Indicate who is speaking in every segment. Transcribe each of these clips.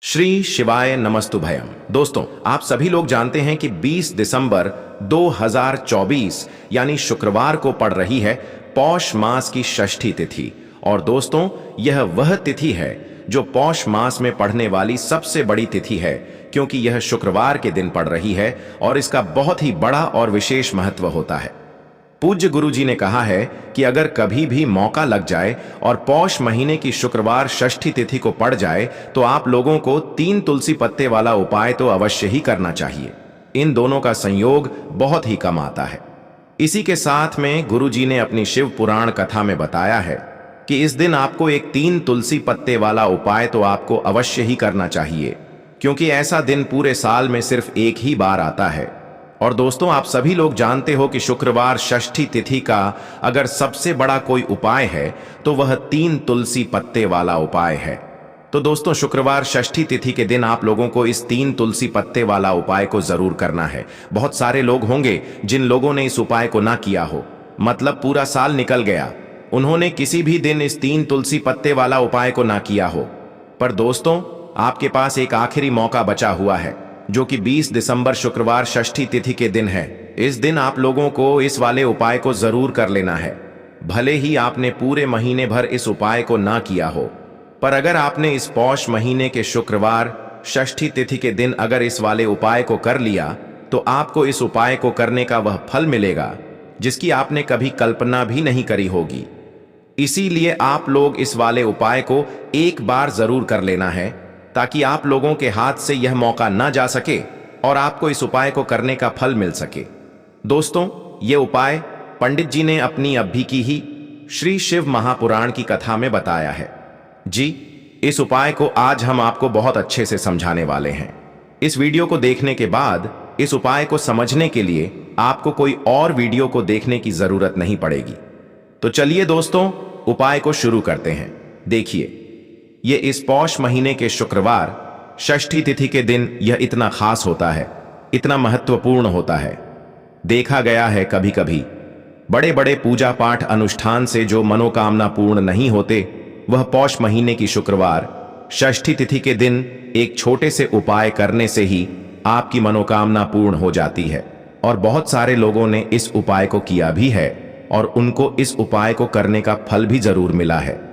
Speaker 1: श्री शिवाय नमस्तुभयम। दोस्तों, आप सभी लोग जानते हैं कि 20 दिसंबर 2024 यानी शुक्रवार को पड़ रही है पौष मास की षष्ठी तिथि। और दोस्तों, यह वह तिथि है जो पौष मास में पड़ने वाली सबसे बड़ी तिथि है, क्योंकि यह शुक्रवार के दिन पड़ रही है और इसका बहुत ही बड़ा और विशेष महत्व होता है। पूज्य गुरु जी ने कहा है कि अगर कभी भी मौका लग जाए और पौष महीने की शुक्रवार षष्ठी तिथि को पड़ जाए तो आप लोगों को 3 तुलसी पत्ते वाला उपाय तो अवश्य ही करना चाहिए। इन दोनों का संयोग बहुत ही कम आता है। इसी के साथ में गुरु जी ने अपनी शिव पुराण कथा में बताया है कि इस दिन आपको एक 3 तुलसी पत्ते वाला उपाय तो आपको अवश्य ही करना चाहिए, क्योंकि ऐसा दिन पूरे साल में सिर्फ एक ही बार आता है। और दोस्तों, आप सभी लोग जानते हो कि शुक्रवार षष्ठी तिथि का अगर सबसे बड़ा कोई उपाय है तो वह 3 तुलसी पत्ते वाला उपाय है। तो दोस्तों, शुक्रवार षष्ठी तिथि के दिन आप लोगों को इस 3 तुलसी पत्ते वाला उपाय को जरूर करना है। बहुत सारे लोग होंगे जिन लोगों ने इस उपाय को ना किया हो, मतलब पूरा साल निकल गया, उन्होंने किसी भी दिन इस 3 तुलसी पत्ते वाला उपाय को ना किया हो। पर दोस्तों, आपके पास एक आखिरी मौका बचा हुआ है, जो कि 20 दिसंबर शुक्रवार षष्ठी तिथि के दिन है। इस दिन आप लोगों को इस वाले उपाय को जरूर कर लेना है। भले ही आपने पूरे महीने भर इस उपाय को ना किया हो, पर अगर आपने इस पौष महीने के शुक्रवार षष्ठी तिथि के दिन अगर इस वाले उपाय को कर लिया तो आपको इस उपाय को करने का वह फल मिलेगा जिसकी आपने कभी कल्पना भी नहीं करी होगी। इसीलिए आप लोग इस वाले उपाय को एक बार जरूर कर लेना है, ताकि आप लोगों के हाथ से यह मौका ना जा सके और आपको इस उपाय को करने का फल मिल सके। दोस्तों, यह उपाय पंडित जी ने अपनी अभी की ही श्री शिव महापुराण की कथा में बताया है। जी, इस उपाय को आज हम आपको बहुत अच्छे से समझाने वाले हैं। इस वीडियो को देखने के बाद इस उपाय को समझने के लिए आपको कोई और वीडियो को देखने की जरूरत नहीं पड़ेगी। तो चलिए दोस्तों, उपाय को शुरू करते हैं। देखिए, ये इस पौष महीने के शुक्रवार षष्ठी तिथि के दिन यह इतना खास होता है, इतना महत्वपूर्ण होता है। देखा गया है कभी कभी बड़े बड़े पूजा पाठ अनुष्ठान से जो मनोकामना पूर्ण नहीं होते, वह पौष महीने की शुक्रवार षष्ठी तिथि के दिन एक छोटे से उपाय करने से ही आपकी मनोकामना पूर्ण हो जाती है। और बहुत सारे लोगों ने इस उपाय को किया भी है और उनको इस उपाय को करने का फल भी जरूर मिला है।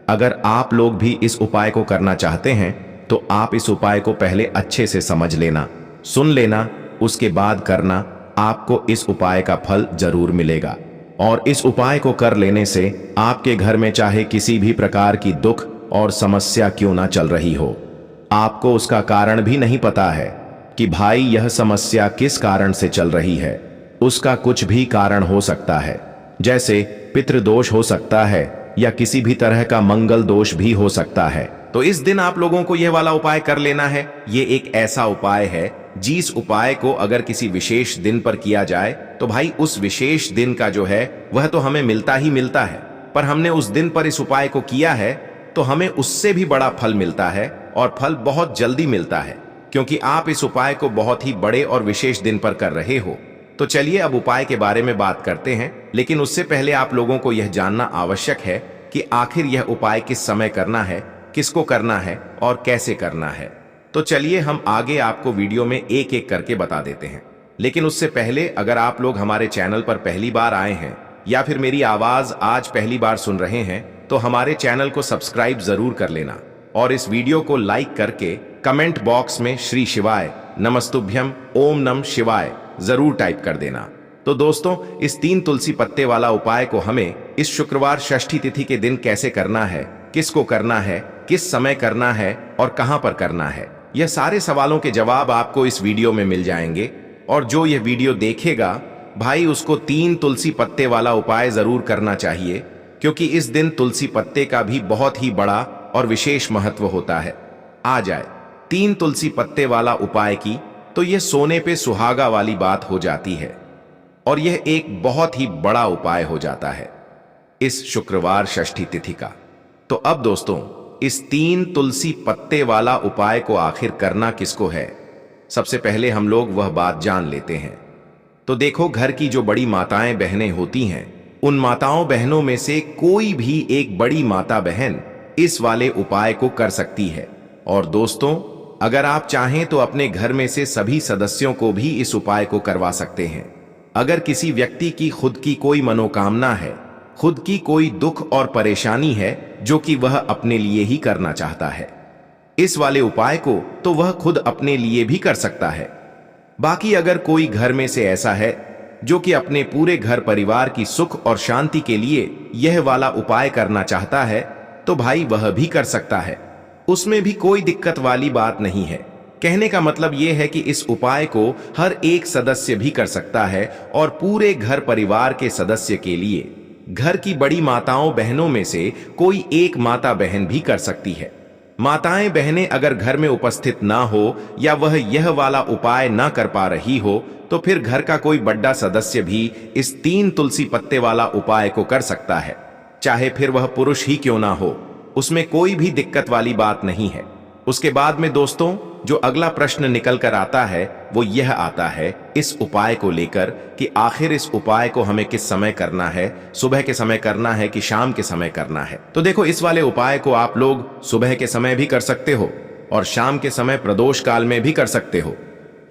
Speaker 1: अगर आप लोग भी इस उपाय को करना चाहते हैं तो आप इस उपाय को पहले अच्छे से समझ लेना, सुन लेना, उसके बाद करना। आपको इस उपाय का फल जरूर मिलेगा। और इस उपाय को कर लेने से आपके घर में चाहे किसी भी प्रकार की दुख और समस्या क्यों ना चल रही हो, आपको उसका कारण भी नहीं पता है कि भाई यह समस्या किस कारण से चल रही है। उसका कुछ भी कारण हो सकता है, जैसे पितृदोष हो सकता है या किसी भी तरह का मंगल दोष भी हो सकता है। तो इस दिन आप लोगों को यह वाला उपाय कर लेना है। ये एक ऐसा उपाय है जिस उपाय को अगर किसी विशेष दिन पर किया जाए तो भाई उस विशेष दिन का जो है वह तो हमें मिलता ही मिलता है, पर हमने उस दिन पर इस उपाय को किया है तो हमें उससे भी बड़ा फल मिलता है, और फल बहुत जल्दी मिलता है, क्योंकि आप इस उपाय को बहुत ही बड़े और विशेष दिन पर कर रहे हो। तो चलिए अब उपाय के बारे में बात करते हैं, लेकिन उससे पहले आप लोगों को यह जानना आवश्यक है कि आखिर यह उपाय किस समय करना है, किसको करना है और कैसे करना है। तो चलिए हम आगे आपको वीडियो में एक एक करके बता देते हैं। लेकिन उससे पहले अगर आप लोग हमारे चैनल पर पहली बार आए हैं या फिर मेरी आवाज आज पहली बार सुन रहे हैं तो हमारे चैनल को सब्सक्राइब जरूर कर लेना और इस वीडियो को लाइक करके कमेंट बॉक्स में श्री शिवाय नमस्तुभ्यम ओम नम शिवाय जरूर टाइप कर देना। तो दोस्तों, इस 3 तुलसी पत्ते वाला उपाय को हमें इस शुक्रवार षष्ठी तिथि के दिन कैसे करना है, किसको करना है, किस समय करना है और कहां पर करना है, यह सारे सवालों के जवाब आपको इस वीडियो में मिल जाएंगे। और जो यह वीडियो देखेगा भाई, उसको 3 तुलसी पत्ते वाला उपाय जरूर करना चाहिए, क्योंकि इस दिन तुलसी पत्ते का भी बहुत ही बड़ा और विशेष महत्व होता है। आ जाए 3 तुलसी पत्ते वाला उपाय की तो यह सोने पे सुहागा वाली बात हो जाती है और यह एक बहुत ही बड़ा उपाय हो जाता है इस शुक्रवार षष्ठी तिथि का। तो अब दोस्तों, इस 3 तुलसी पत्ते वाला उपाय को आखिर करना किसको है, सबसे पहले हम लोग वह बात जान लेते हैं। तो देखो, घर की जो बड़ी माताएं बहनें होती हैं, उन माताओं बहनों में से कोई भी एक बड़ी माता बहन इस वाले उपाय को कर सकती है। और दोस्तों, अगर आप चाहें तो अपने घर में से सभी सदस्यों को भी इस उपाय को करवा सकते हैं। अगर किसी व्यक्ति की खुद की कोई मनोकामना है, खुद की कोई दुख और परेशानी है जो कि वह अपने लिए ही करना चाहता है, इस वाले उपाय को तो वह खुद अपने लिए भी कर सकता है। बाकी अगर कोई घर में से ऐसा है जो कि अपने पूरे घर परिवार की सुख और शांति के लिए यह वाला उपाय करना चाहता है, तो भाई वह भी कर सकता है, उसमें भी कोई दिक्कत वाली बात नहीं है। कहने का मतलब यह है कि इस उपाय को हर एक सदस्य भी कर सकता है और पूरे घर परिवार के सदस्य के लिए घर की बड़ी माताओं बहनों में से कोई एक माता बहन भी कर सकती है। माताएं बहनें अगर घर में उपस्थित ना हो या वह यह वाला उपाय ना कर पा रही हो, तो फिर घर का कोई बड़ा सदस्य भी इस 3 तुलसी पत्ते वाला उपाय को कर सकता है, चाहे फिर वह पुरुष ही क्यों ना हो, उसमें कोई भी दिक्कत वाली बात नहीं है। उसके बाद में दोस्तों जो अगला प्रश्न निकल कर आता है वो यह आता है इस उपाय को लेकर कि आखिर इस उपाय को हमें किस समय करना है, सुबह के समय करना है कि शाम के समय करना है। तो देखो, इस वाले उपाय को आप लोग सुबह के समय भी कर सकते हो और शाम के समय प्रदोष काल में भी कर सकते हो।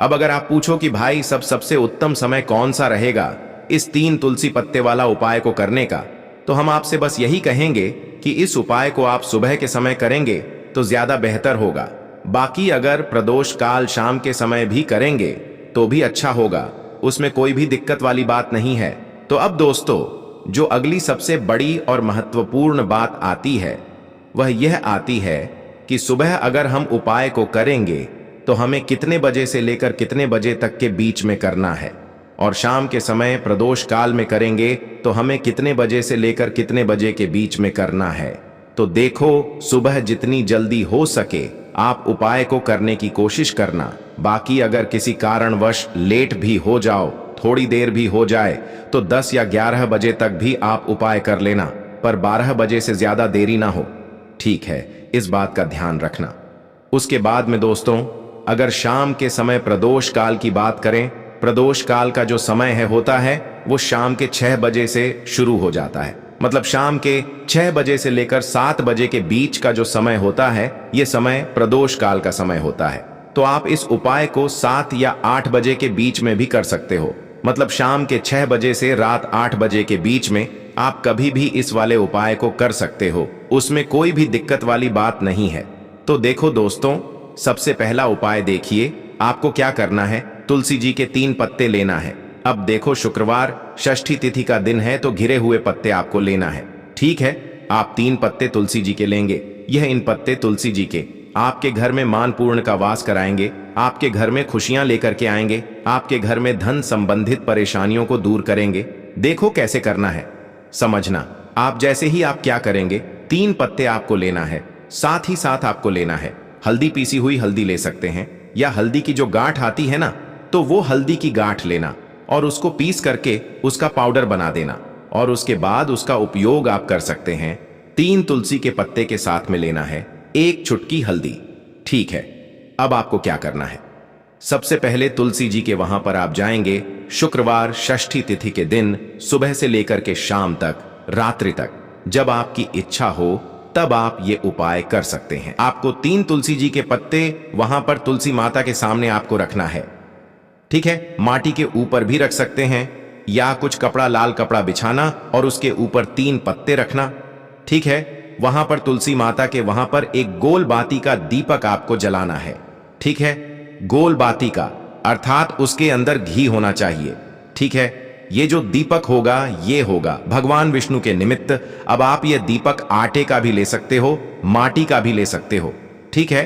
Speaker 1: अब अगर आप पूछो कि भाई सबसे उत्तम समय कौन सा रहेगा इस 3 तुलसी पत्ते वाला उपाय को करने का, तो हम आपसे बस यही कहेंगे कि इस उपाय को आप सुबह के समय करेंगे तो ज्यादा बेहतर होगा। बाकी अगर प्रदोष काल शाम के समय भी करेंगे तो भी अच्छा होगा, उसमें कोई भी दिक्कत वाली बात नहीं है। तो अब दोस्तों जो अगली सबसे बड़ी और महत्वपूर्ण बात आती है वह यह आती है कि सुबह अगर हम उपाय को करेंगे तो हमें कितने बजे से लेकर कितने बजे तक के बीच में करना है, और शाम के समय प्रदोष काल में करेंगे तो हमें कितने बजे से लेकर कितने बजे के बीच में करना है। तो देखो, सुबह जितनी जल्दी हो सके आप उपाय को करने की कोशिश करना। बाकी अगर किसी कारणवश लेट भी हो जाओ, थोड़ी देर भी हो जाए, तो 10 या 11 बजे तक भी आप उपाय कर लेना, पर 12 बजे से ज्यादा देरी ना हो, ठीक है? इस बात का ध्यान रखना। उसके बाद में दोस्तों अगर शाम के समय प्रदोष काल की बात करें, प्रदोष काल का जो समय होता है वो शाम के 6 बजे से शुरू हो जाता है। मतलब शाम के 6 बजे से लेकर 7 बजे के बीच का जो समय होता है ये समय प्रदोष काल का समय होता है। तो आप इस उपाय को 7 या 8 बजे के बीच में भी कर सकते हो। मतलब शाम के 6 बजे से रात 8 बजे के बीच में आप कभी भी इस वाले उपाय को कर सकते हो, उसमें कोई भी दिक्कत वाली बात नहीं है। तो देखो दोस्तों, सबसे पहला उपाय देखिए, आपको क्या करना है, तुलसी जी के 3 पत्ते लेना है। अब देखो, शुक्रवार षष्ठी तिथि का दिन है तो घिरे हुए पत्ते आपको लेना है, ठीक है? आप 3 पत्ते तुलसी जी के लेंगे। यह इन पत्ते तुलसी जी के आपके घर में मान पूर्ण का वास कराएंगे, आपके घर में खुशियां लेकर के आएंगे, आपके घर में धन संबंधित परेशानियों को दूर करेंगे। देखो कैसे करना है, समझना। आप जैसे ही आप क्या करेंगे, 3 पत्ते आपको लेना है, साथ ही साथ आपको लेना है हल्दी, पीसी हुई हल्दी ले सकते हैं, या हल्दी की जो गांठ आती है ना, तो वो हल्दी की गांठ लेना और उसको पीस करके उसका पाउडर बना देना, और उसके बाद उसका उपयोग आप कर सकते हैं। 3 तुलसी के पत्ते के साथ में लेना है 1 चुटकी हल्दी, ठीक है? अब आपको क्या करना है, सबसे पहले तुलसी जी के वहां पर आप जाएंगे शुक्रवार षष्ठी तिथि के दिन सुबह से लेकर के शाम तक, रात्रि तक, जब आपकी इच्छा हो तब आप ये उपाय कर सकते हैं। आपको 3 तुलसी जी के पत्ते वहां पर तुलसी माता के सामने आपको रखना है, ठीक है? माटी के ऊपर भी रख सकते हैं या कुछ कपड़ा, लाल कपड़ा बिछाना और उसके ऊपर 3 पत्ते रखना, ठीक है? वहां पर तुलसी माता के वहां पर एक गोल बाती का दीपक आपको जलाना है, ठीक है? गोल बाती का अर्थात उसके अंदर घी होना चाहिए, ठीक है? ये जो दीपक होगा ये होगा भगवान विष्णु के निमित्त। अब आप ये दीपक आटे का भी ले सकते हो, माटी का भी ले सकते हो, ठीक है?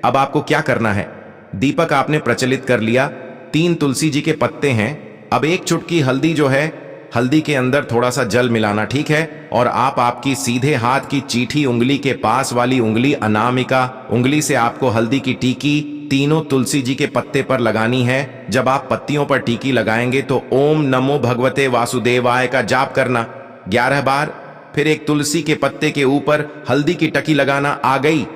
Speaker 1: अब आपको क्या करना है, दीपक आपने प्रचलित कर लिया, 3 तुलसी जी के पत्ते हैं, अब 1 चुटकी हल्दी जो है, हल्दी के अंदर थोड़ा सा जल मिलाना, ठीक है? और आप आपकी सीधे हाथ की चीठी उंगली के पास वाली उंगली अनामिका उंगली से आपको हल्दी की टीकी तीनों तुलसी जी के पत्ते पर लगानी है। जब आप पत्तियों पर टीकी लगाएंगे तो ओम नमो भगवते वासुदेवाय का जाप करना 11 बार, फिर एक तुलसी के पत्ते के ऊपर हल्दी की टकी लगाना। आ गई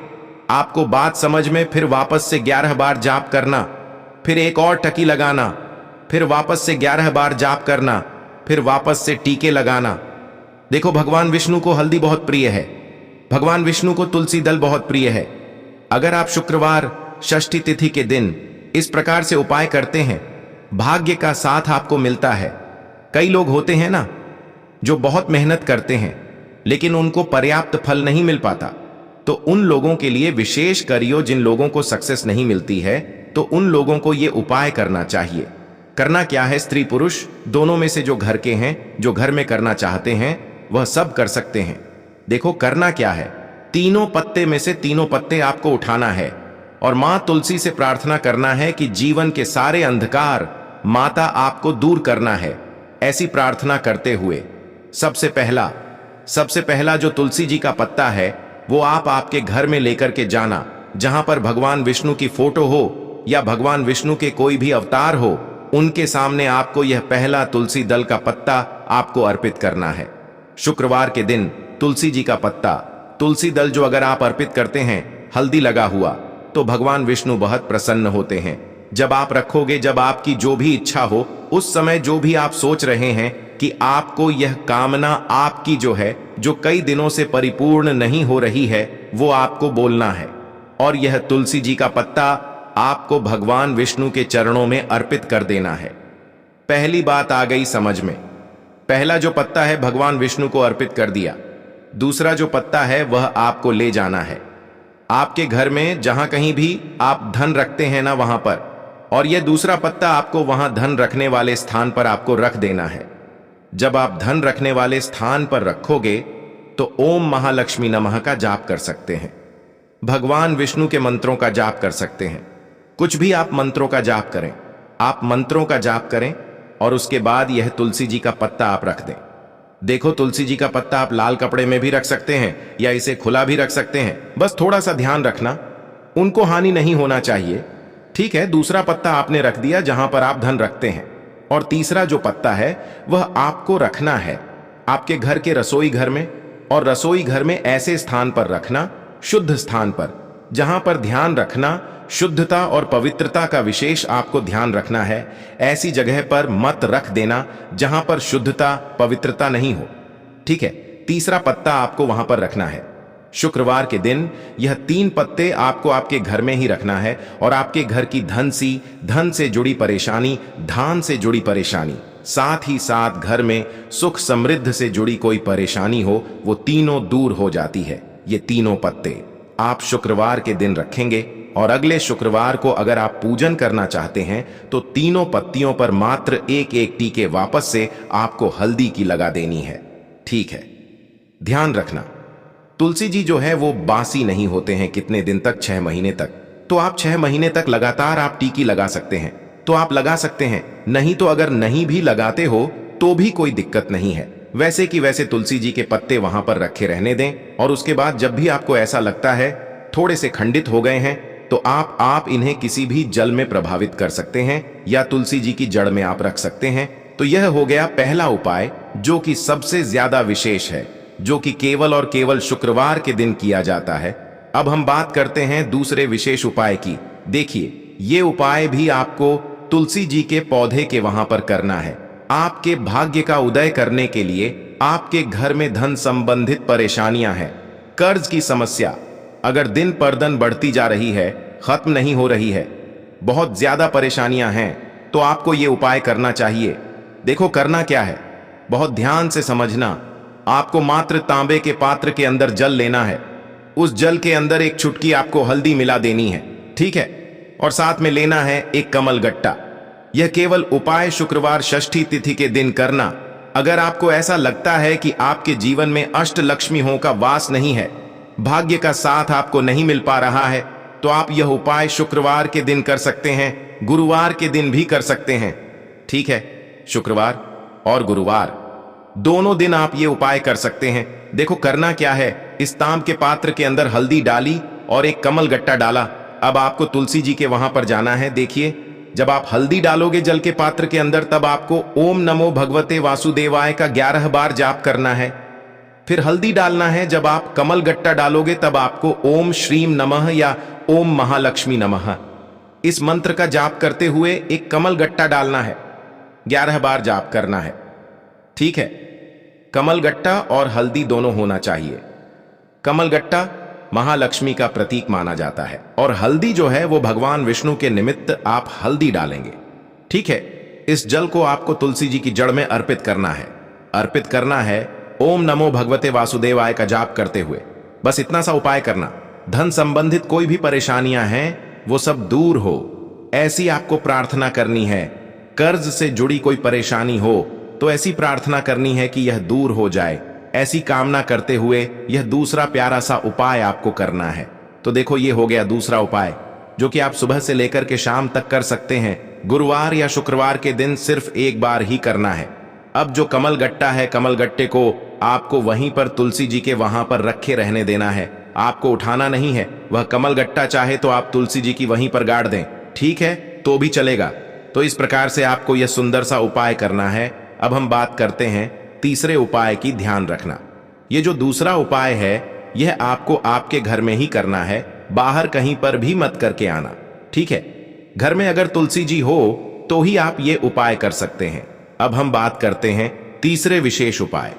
Speaker 1: आपको बात समझ में? फिर वापस से 11 बार जाप करना, फिर एक और टकी लगाना, फिर वापस से 11 बार जाप करना, फिर वापस से टीके लगाना। देखो, भगवान विष्णु को हल्दी बहुत प्रिय है, भगवान विष्णु को तुलसी दल बहुत प्रिय है। अगर आप शुक्रवार षष्ठी तिथि के दिन इस प्रकार से उपाय करते हैं, भाग्य का साथ आपको मिलता है। कई लोग होते हैं ना जो बहुत मेहनत करते हैं लेकिन उनको पर्याप्त फल नहीं मिल पाता, तो उन लोगों के लिए विशेष करियो। जिन लोगों को सक्सेस नहीं मिलती है तो उन लोगों को यह उपाय करना चाहिए। करना क्या है, स्त्री पुरुष दोनों में से जो घर के हैं, जो घर में करना चाहते हैं, वह सब कर सकते हैं। देखो करना क्या है, तीनों पत्ते में से तीनों पत्ते आपको उठाना है और मां तुलसी से प्रार्थना करना है कि जीवन के सारे अंधकार माता आपको दूर करना है। ऐसी प्रार्थना करते हुए सबसे पहला जो तुलसी जी का पत्ता है वो आप आपके घर में लेकर के जाना, जहां पर भगवान विष्णु की फोटो हो या भगवान विष्णु के कोई भी अवतार हो, उनके सामने आपको यह पहला तुलसी दल का पत्ता आपको अर्पित करना है। शुक्रवार के दिन तुलसी जी का पत्ता, तुलसी दल जो अगर आप अर्पित करते हैं हल्दी लगा हुआ, तो भगवान विष्णु बहुत प्रसन्न होते हैं। जब आप रखोगे, जब आपकी जो भी इच्छा हो, उस समय जो भी आप सोच रहे हैं कि आपको यह कामना आपकी जो है, जो कई दिनों से परिपूर्ण नहीं हो रही है, वो आपको बोलना है और यह तुलसी जी का पत्ता आपको भगवान विष्णु के चरणों में अर्पित कर देना है। पहली बात आ गई समझ में। पहला जो पत्ता है भगवान विष्णु को अर्पित कर दिया। दूसरा जो पत्ता है वह आपको ले जाना है आपके घर में, जहां कहीं भी आप धन रखते हैं ना वहां पर, और यह दूसरा पत्ता आपको वहां धन रखने वाले स्थान पर आपको रख देना है। जब आप धन रखने वाले स्थान पर रखोगे तो ओम महालक्ष्मी नमः का जाप कर सकते हैं, भगवान विष्णु के मंत्रों का जाप कर सकते हैं। कुछ भी आप मंत्रों का जाप करें, आप मंत्रों का जाप करें और उसके बाद यह तुलसी जी का पत्ता आप रख दें। देखो तुलसी जी का पत्ता आप लाल कपड़े में भी रख सकते हैं या इसे खुला भी रख सकते हैं, बस थोड़ा सा ध्यान रखना, उनको हानि नहीं होना चाहिए। ठीक है, दूसरा पत्ता आपने रख दिया जहां पर आप धन रखते हैं, और तीसरा जो पत्ता है वह आपको रखना है आपके घर के रसोई घर में, और रसोई घर में ऐसे स्थान पर रखना, शुद्ध स्थान पर, जहां पर ध्यान रखना, शुद्धता और पवित्रता का विशेष आपको ध्यान रखना है। ऐसी जगह पर मत रख देना जहां पर शुद्धता पवित्रता नहीं हो। ठीक है, तीसरा पत्ता आपको वहां पर रखना है। शुक्रवार के दिन यह 3 पत्ते आपको आपके घर में ही रखना है और आपके घर की धन से जुड़ी परेशानी, धान से जुड़ी परेशानी, साथ ही साथ घर में सुख समृद्ध से जुड़ी कोई परेशानी हो, वो तीनों दूर हो जाती है। ये तीनों पत्ते आप शुक्रवार के दिन रखेंगे और अगले शुक्रवार को अगर आप पूजन करना चाहते हैं तो तीनों पत्तियों पर मात्र एक एक टीके वापस से आपको हल्दी की लगा देनी है। ठीक है, ध्यान रखना तुलसी जी जो है वो बासी नहीं होते हैं। कितने दिन तक? 6 महीने तक। तो आप 6 महीने तक लगातार आप टीकी लगा सकते हैं, तो आप लगा सकते हैं। नहीं तो अगर नहीं भी लगाते हो तो भी कोई दिक्कत नहीं है, वैसे कि वैसे तुलसी जी के पत्ते वहां पर रखे रहने दें। और उसके बाद जब भी आपको ऐसा लगता है थोड़े से खंडित हो गए हैं तो आप इन्हें किसी भी जल में प्रभावित कर सकते हैं या तुलसी जी की जड़ में आप रख सकते हैं। तो यह हो गया पहला उपाय जो कि सबसे ज्यादा विशेष है, जो कि केवल और केवल शुक्रवार के दिन किया जाता है। अब हम बात करते हैं दूसरे विशेष उपाय की। देखिए, ये उपाय भी आपको तुलसी जी के पौधे के वहां पर करना है। आपके भाग्य का उदय करने के लिए आपके घर में धन संबंधित परेशानियां हैं, कर्ज की समस्या अगर दिन पर दिन बढ़ती जा रही है, खत्म नहीं हो रही है, बहुत ज्यादा परेशानियां हैं, तो आपको यह उपाय करना चाहिए। देखो करना क्या है, बहुत ध्यान से समझना। आपको मात्र तांबे के पात्र के अंदर जल लेना है, उस जल के अंदर एक चुटकी आपको हल्दी मिला देनी है। ठीक है, और साथ में लेना है एक कमल गट्टा। यह केवल उपाय शुक्रवार षष्ठी तिथि के दिन करना। अगर आपको ऐसा लगता है कि आपके जीवन में अष्ट लक्ष्मियों का वास नहीं है, भाग्य का साथ आपको नहीं मिल पा रहा है, तो आप यह उपाय शुक्रवार के दिन कर सकते हैं, गुरुवार के दिन भी कर सकते हैं। ठीक है, शुक्रवार और गुरुवार दोनों दिन आप ये उपाय कर सकते हैं। देखो करना क्या है, इस तांब के पात्र के अंदर हल्दी डाली और एक कमल गट्टा डाला। अब आपको तुलसी जी के वहां पर जाना है। देखिए, जब आप हल्दी डालोगे जल के पात्र के अंदर, तब आपको ओम नमो भगवते वासुदेवाय का 11 बार जाप करना है। फिर हल्दी डालना है। जब आप कमल गट्टा डालोगे तब आपको ओम श्रीम नमः या ओम महालक्ष्मी नमः इस मंत्र का जाप करते हुए एक कमल गट्टा डालना है, 11 बार जाप करना है। ठीक है, कमल गट्टा और हल्दी दोनों होना चाहिए। कमल गट्टा महालक्ष्मी का प्रतीक माना जाता है। और हल्दी जो है वो भगवान विष्णु के निमित्त आप हल्दी डालेंगे। ठीक है, इस जल को आपको तुलसी जी की जड़ में अर्पित करना है। अर्पित करना है ओम नमो भगवते वासुदेवाय का जाप करते हुए। बस इतना सा उपाय करना। धन संबंधित कोई भी परेशानियां हैं वो सब दूर हो, ऐसी आपको प्रार्थना करनी है। कर्ज से जुड़ी कोई परेशानी हो तो ऐसी प्रार्थना करनी है कि यह दूर हो जाए। ऐसी कामना करते हुए यह दूसरा प्यारा सा उपाय आपको करना है। तो देखो, ये हो गया दूसरा उपाय, जो कि आप सुबह से लेकर के शाम तक कर सकते हैं। गुरुवार या शुक्रवार के दिन सिर्फ एक बार ही करना है। अब जो कमल गट्टा है, कमल गट्टे को आपको वहीं पर तुलसी जी के वहां पर रखे रहने देना है। आपको उठाना नहीं है। वह कमल गट्टा चाहे तो आप तुलसी जी की वहीं पर गाड़ दें, ठीक है, तो भी चलेगा। तो इस प्रकार से आपको यह सुंदर सा उपाय करना है। अब हम बात करते हैं तीसरे उपाय की। ध्यान रखना, ये जो दूसरा उपाय है यह आपको आपके घर में ही करना है, बाहर कहीं पर भी मत करके आना। ठीक है, घर में अगर तुलसी जी हो तो ही आप ये उपाय कर सकते हैं। अब हम बात करते हैं तीसरे विशेष उपाय।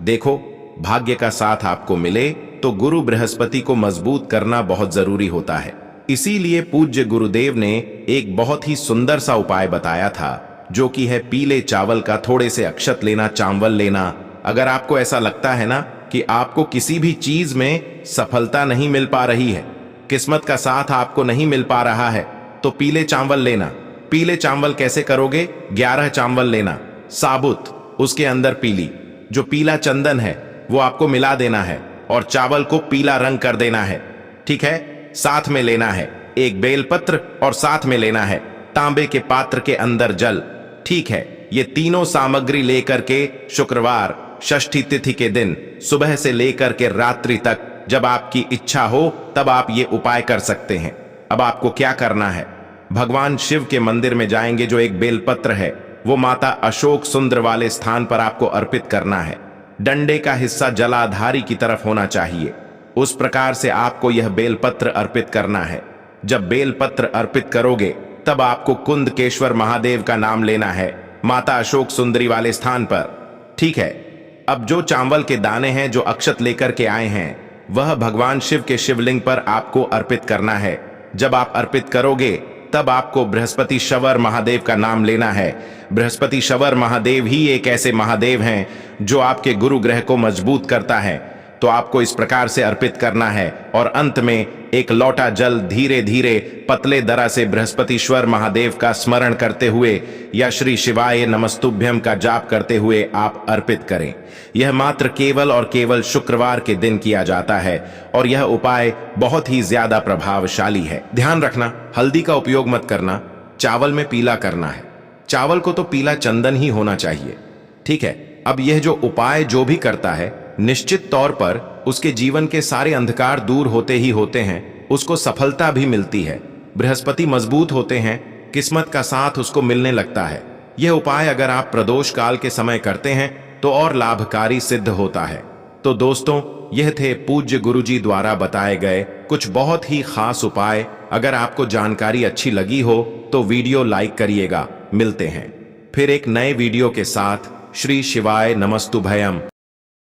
Speaker 1: देखो, भाग्य का साथ आपको मिले तो गुरु बृहस्पति को मजबूत करना बहुत जरूरी होता है। इसीलिए पूज्य गुरुदेव ने एक बहुत ही सुंदर सा उपाय बताया था, जो कि है पीले चावल का थोड़े से अक्षत लेना, चावल लेना। अगर आपको ऐसा लगता है ना कि आपको किसी भी चीज में सफलता नहीं मिल पा रही है, किस्मत का साथ आपको नहीं मिल पा रहा है, तो पीले चावल लेना। पीले चावल कैसे करोगे? 11 चावल लेना साबुत, उसके अंदर पीली जो पीला चंदन है वो आपको मिला देना है और चावल को पीला रंग कर देना है। ठीक है, साथ में लेना है एक बेलपत्र और साथ में लेना है तांबे के पात्र के अंदर जल। ठीक है, ये तीनों सामग्री लेकर के शुक्रवार षष्ठी तिथि के दिन सुबह से लेकर के रात्रि तक जब आपकी इच्छा हो तब आप ये उपाय कर सकते हैं। अब आपको क्या करना है? भगवान शिव के मंदिर में जाएंगे, जो एक बेलपत्र है वो माता अशोक सुंदर वाले स्थान पर आपको अर्पित करना है। डंडे का हिस्सा जलाधारी की तरफ होना चाहिए। उस प्रकार से आपको यह बेलपत्र अर्पित करना है। जब बेलपत्र अर्पित करोगे तब आपको कुंदकेश्वर महादेव का नाम लेना है माता अशोक सुंदरी वाले स्थान पर। ठीक है, अब जो चावल के दाने हैं जो अक्षत लेकर के आए हैं वह भगवान शिव के शिवलिंग पर आपको अर्पित करना है। जब आप अर्पित करोगे तब आपको बृहस्पति शवर महादेव का नाम लेना है। बृहस्पति शवर महादेव ही एक ऐसे महादेव हैं जो आपके गुरु ग्रह को मजबूत करता है। तो आपको इस प्रकार से अर्पित करना है और अंत में एक लोटा जल धीरे धीरे पतले दरा से बृहस्पतिश्वर महादेव का स्मरण करते हुए या श्री शिवाय नमस्तुभ्यम का जाप करते हुए आप अर्पित करें। यह मात्र केवल और केवल शुक्रवार के दिन किया जाता है और यह उपाय बहुत ही ज्यादा प्रभावशाली है। ध्यान रखना, हल्दी का उपयोग मत करना, चावल में पीला करना है। चावल को तो पीला चंदन ही होना चाहिए। ठीक है, अब यह जो उपाय जो भी करता है निश्चित तौर पर उसके जीवन के सारे अंधकार दूर होते ही होते हैं, उसको सफलता भी मिलती है। बृहस्पति मजबूत होते हैं, किस्मत का साथ उसको मिलने लगता है। यह उपाय अगर आप प्रदोष काल के समय करते हैं तो और लाभकारी सिद्ध होता है। तो दोस्तों, यह थे पूज्य गुरुजी द्वारा बताए गए कुछ बहुत ही खास उपाय। अगर आपको जानकारी अच्छी लगी हो तो वीडियो लाइक करिएगा। मिलते हैं फिर एक नए वीडियो के साथ। श्री शिवाय नमस्तुभयम।